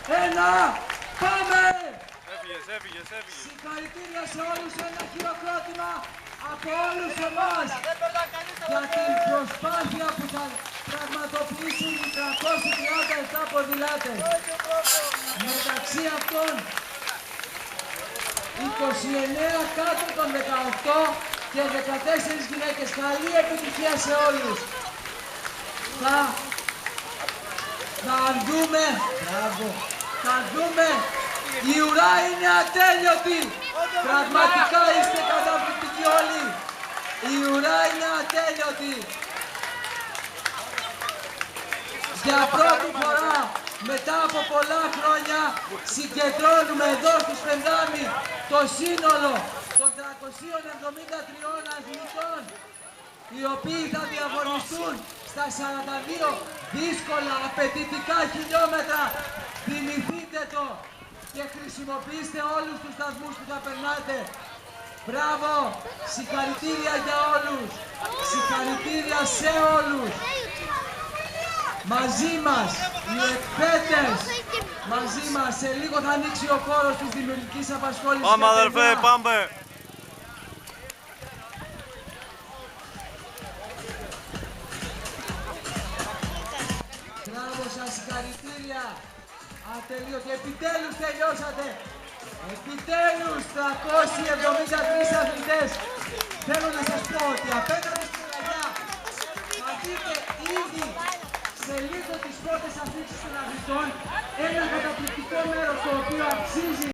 Ένα, πάμε! Έφυγες. Συγχαρητήρια σε όλους, ένα χειροκρότημα από όλους εμάς για την προσπάθεια που θα πραγματοποιήσουν οι 337 ποδηλάτες. Μεταξύ αυτών, 29 κάτω των 18 και 14 γυναίκες. Καλή επιτυχία σε όλους. Θα δούμε, η ουρά είναι ατέλειωτη. Πραγματικά είστε καταπληκτικοί όλοι. Η ουρά είναι ατέλειωτη. Για πρώτη φορά, μετά από πολλά χρόνια, συγκεντρώνουμε εδώ στη Σπενδάμη το σύνολο των 373 αθλητών, οι οποίοι θα διαγωνιστούν στα 42 δύσκολα, απαιτητικά χιλιόμετρα. Θυμηθείτε το και χρησιμοποιήστε όλους τους σταθμούς που θα περνάτε. Μπράβο, συγχαρητήρια για όλους, συγχαρητήρια σε όλους. Μαζί μας, οι εκπαίτες, μαζί μας. Σε λίγο θα ανοίξει ο χώρος της δημιουργικής απασχόλησης. Πάμε αδερφέ, πάμε. Μπράβο σας, συγχαρητήρια. Ατελείωτη, επιτέλους τελειώσατε. Επιτέλους 373 αθλητές. Θέλω να σας πω ότι απέναντι στην Αγιά θα δείτε ήδη σε λίγο τις πρώτες αφήξεις των αθλητών, ένα καταπληκτικό μέρος το οποίο αξίζει